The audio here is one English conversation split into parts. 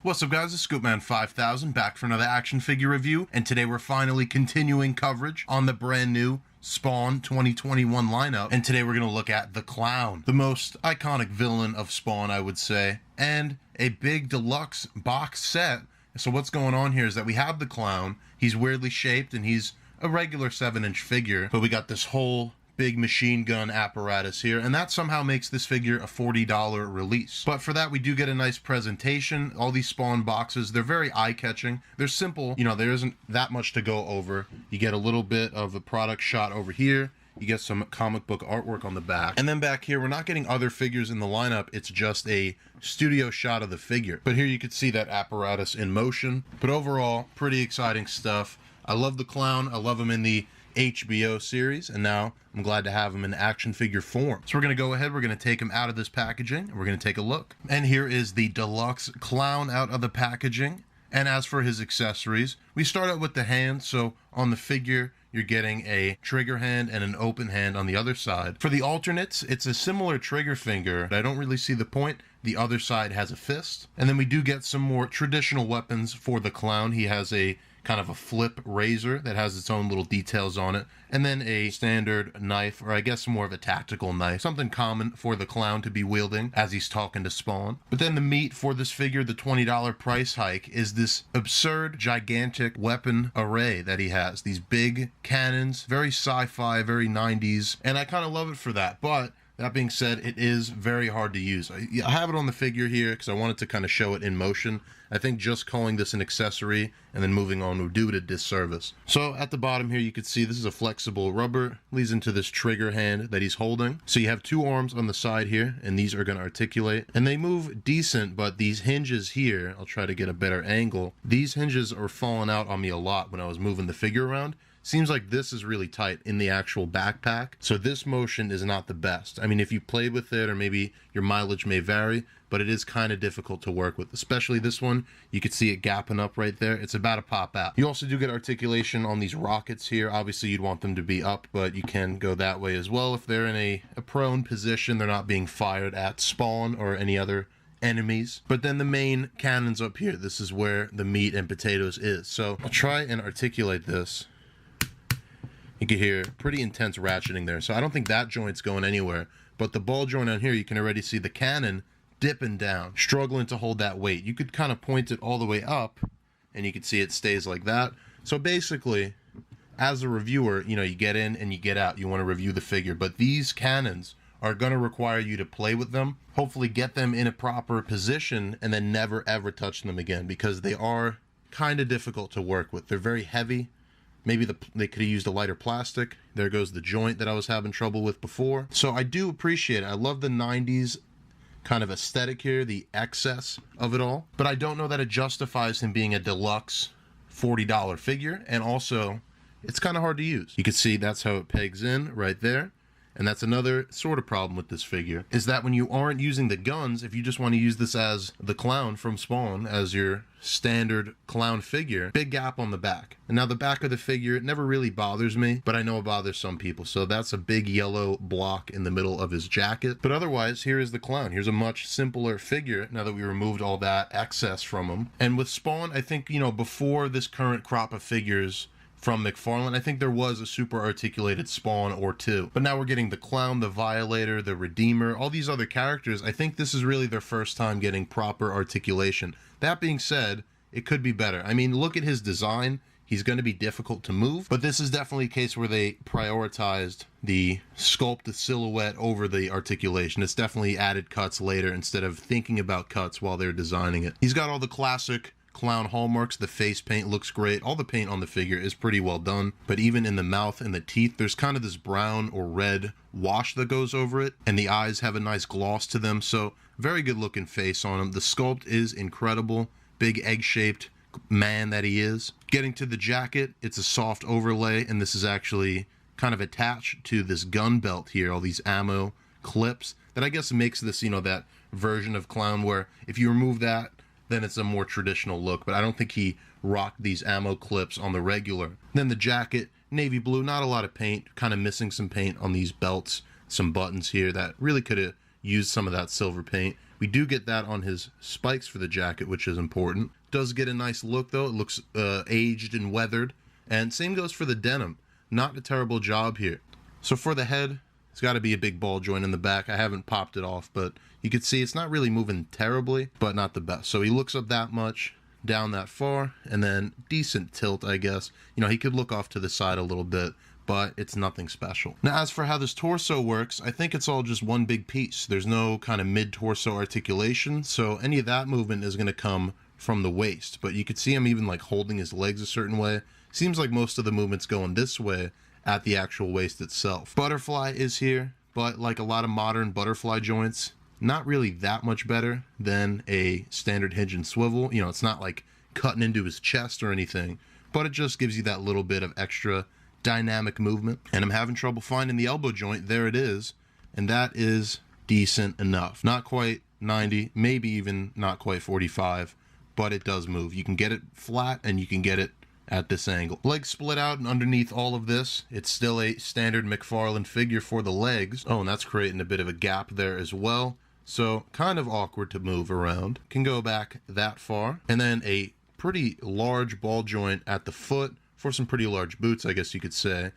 What's up guys, it's Scoopman5000 back for another action figure review, and today we're finally continuing coverage on the brand new Spawn 2021 lineup, and today we're going to look at the Clown, the most iconic villain of Spawn, I would say, and a big deluxe box set. So what's going on here is that we have the Clown. He's weirdly shaped and he's a regular 7-inch figure, but we got this whole big machine gun apparatus here, and that somehow makes this figure a $40 release. But for that, we do get a nice presentation. All these Spawn boxes, they're very eye-catching. They're simple, you know, there isn't that much to go over. You get a little bit of a product shot over here. You get some comic book artwork on the back. And then back here, we're not getting other figures in the lineup. It's just a studio shot of the figure. But here you can see that apparatus in motion. But overall, pretty exciting stuff. I love the Clown. I love him in the HBO series, and now I'm glad to have him in action figure form. So we're going to go ahead, we're going to take him out of this packaging, and we're going to take a look. And here is the deluxe Clown out of the packaging. And as for his accessories, we start out with the hand. So on the figure, you're getting a trigger hand and an open hand on the other side. For the alternates, it's a similar trigger finger, but I don't really see the point. The other side has a fist. And then we do get some more traditional weapons for the Clown. He has a kind of a flip razor that has its own little details on it, and then a standard knife, or I guess more of a tactical knife, something common for the Clown to be wielding as he's talking to Spawn. But then the meat for this figure, the $20 price hike, is this absurd, gigantic weapon array that he has. These big cannons, very sci-fi, very 90s, and I kind of love it for that. But that being said, it is very hard to use. I have it on the figure here because I wanted to kind of show it in motion. I think just calling this an accessory and then moving on would do it a disservice. So at the bottom here, you can see this is a flexible rubber, leads into this trigger hand that he's holding. So you have two arms on the side here, and these are going to articulate. And they move decent, but these hinges here, I'll try to get a better angle. These hinges are falling out on me a lot when I was moving the figure around. Seems like this is really tight in the actual backpack, so this motion is not the best. I mean, if you played with it, or maybe your mileage may vary, but it is kind of difficult to work with, especially this one. You can see it gapping up right there. It's about to pop out. You also do get articulation on these rockets here. Obviously, you'd want them to be up, but you can go that way as well. If they're in a prone position, they're not being fired at Spawn or any other enemies. But then the main cannons up here, this is where the meat and potatoes is. So I'll try and articulate this. You can hear pretty intense ratcheting there. So I don't think that joint's going anywhere. But the ball joint on here, you can already see the cannon dipping down, struggling to hold that weight. You could kind of point it all the way up, and you can see it stays like that. So basically, as a reviewer, you know, you get in and you get out. You want to review the figure. But these cannons are going to require you to play with them, hopefully get them in a proper position, and then never ever touch them again, because they are kind of difficult to work with. They're very heavy. Maybe they could have used a lighter plastic. There goes the joint that I was having trouble with before. So I do appreciate it. I love the 90s kind of aesthetic here, the excess of it all. But I don't know that it justifies him being a deluxe $40 figure. And also, it's kind of hard to use. You can see that's how it pegs in right there. And that's another sort of problem with this figure, is that when you aren't using the guns, if you just want to use this as the Clown from Spawn, as your standard Clown figure, big gap on the back. And now the back of the figure, it never really bothers me, but I know it bothers some people. So that's a big yellow block in the middle of his jacket. But otherwise, here is the Clown. Here's a much simpler figure now that we removed all that excess from him. And with Spawn, I think, you know, before this current crop of figures from McFarlane, I think there was a super articulated Spawn or two. But now we're getting the Clown, the Violator, the Redeemer, all these other characters. I think this is really their first time getting proper articulation. That being said, it could be better. I mean, look at his design. He's going to be difficult to move, but this is definitely a case where they prioritized the sculpt, the silhouette over the articulation. It's definitely added cuts later instead of thinking about cuts while they're designing it. He's got all the classic Clown hallmarks. The face paint looks great. All the paint on the figure is pretty well done, but even in the mouth and the teeth, there's kind of this brown or red wash that goes over it, and the eyes have a nice gloss to them. So very good looking face on him. The sculpt is incredible. Big egg-shaped man that he is. Getting to the jacket, it's a soft overlay, and this is actually kind of attached to this gun belt here, all these ammo clips that I guess makes this, you know, that version of Clown where if you remove that, then it's a more traditional look, but I don't think he rocked these ammo clips on the regular. Then the jacket, navy blue, not a lot of paint, kind of missing some paint on these belts, some buttons here that really could have used some of that silver paint. We do get that on his spikes for the jacket, which is important. Does get a nice look, though. It looks aged and weathered. And same goes for the denim. Not a terrible job here. So for the head, it's got to be a big ball joint in the back. I haven't popped it off, but you can see it's not really moving terribly, but not the best. So he looks up that much, down that far, and then decent tilt, I guess. You know, he could look off to the side a little bit, but it's nothing special. Now, as for how this torso works, I think it's all just one big piece. There's no kind of mid-torso articulation, so any of that movement is going to come from the waist. But you could see him even like holding his legs a certain way. Seems like most of the movement's going this way at the actual waist itself. Butterfly is here, but like a lot of modern butterfly joints, not really that much better than a standard hinge and swivel. You know, it's not like cutting into his chest or anything, but it just gives you that little bit of extra dynamic movement. And I'm having trouble finding the elbow joint. There it is, and that is decent enough. Not quite 90, maybe even not quite 45, but it does move. You can get it flat and you can get it at this angle. Legs split out, and underneath all of this, it's still a standard McFarlane figure for the legs. Oh, and that's creating a bit of a gap there as well. So kind of awkward to move around. Can go back that far. And then a pretty large ball joint at the foot for some pretty large boots, I guess you could say.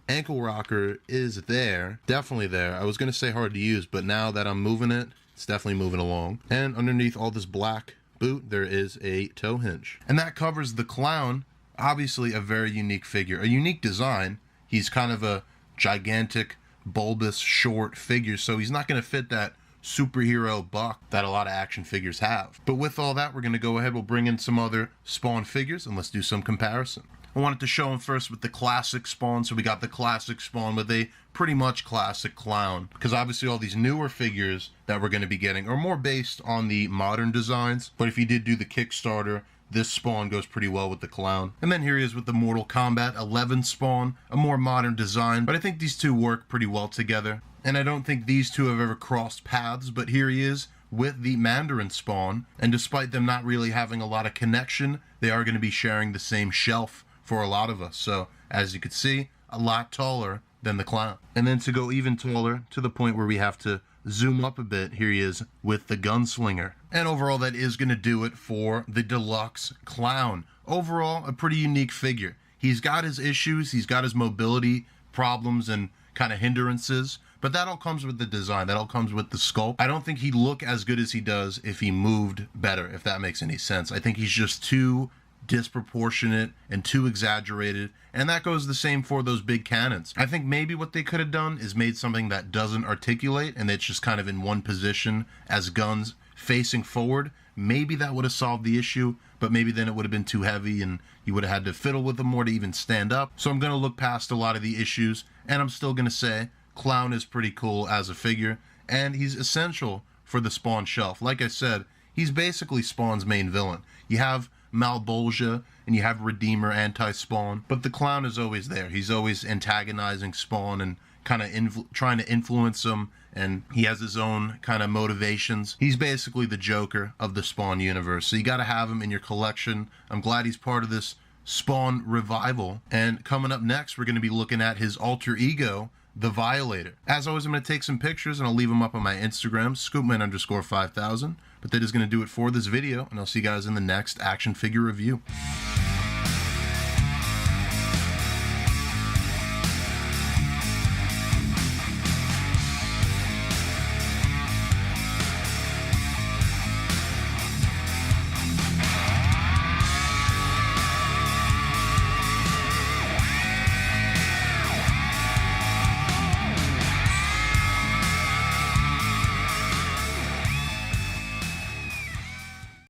Ankle rocker is there, definitely there. I was going to say hard to use, but now that I'm moving it, it's definitely moving along. And underneath all this black boot, there is a toe hinge. And that covers the clown. Obviously a very unique figure, a unique design. He's kind of a gigantic, bulbous, short figure, so he's not going to fit that superhero buck that a lot of action figures have. But with all that, we're going to go ahead, we'll bring in some other Spawn figures, and let's do some comparison. I wanted to show him first with the classic Spawn, so we got the classic Spawn with a pretty much classic clown, because obviously all these newer figures that we're going to be getting are more based on the modern designs, but if you did do the Kickstarter, this Spawn goes pretty well with the clown. And then here he is with the Mortal Kombat 11 Spawn, a more modern design, but I think these two work pretty well together. And I don't think these two have ever crossed paths, but here he is with the Mandarin Spawn, and despite them not really having a lot of connection, they are going to be sharing the same shelf for a lot of us. So, as you can see, a lot taller than the clown. And then to go even taller, to the point where we have to zoom up a bit, here he is with the Gunslinger. And overall, that is going to do it for the deluxe clown. Overall, a pretty unique figure. He's got his issues, he's got his mobility problems and kind of hindrances, but that all comes with the design, that all comes with the sculpt. I don't think he'd look as good as he does if he moved better, if that makes any sense. I think he's just too disproportionate and too exaggerated, and that goes the same for those big cannons. I think maybe what they could have done is made something that doesn't articulate and it's just kind of in one position as guns facing forward. Maybe that would have solved the issue, but maybe then it would have been too heavy and you would have had to fiddle with them more to even stand up. So I'm going to look past a lot of the issues, and I'm still going to say Clown is pretty cool as a figure, and he's essential for the Spawn shelf. Like I said, he's basically Spawn's main villain. You have Malbolgia and you have Redeemer, anti-Spawn, but the clown is always there. He's always antagonizing Spawn and kind of trying to influence him, and he has his own kind of motivations. He's basically the Joker of the Spawn universe, so you got to have him in your collection. I'm glad he's part of this Spawn revival. And coming up next, we're going to be looking at his alter ego, the Violator. As always, I'm going to take some pictures and I'll leave them up on my Instagram, scoopman_5000. But that is going to do it for this video, and I'll see you guys in the next action figure review.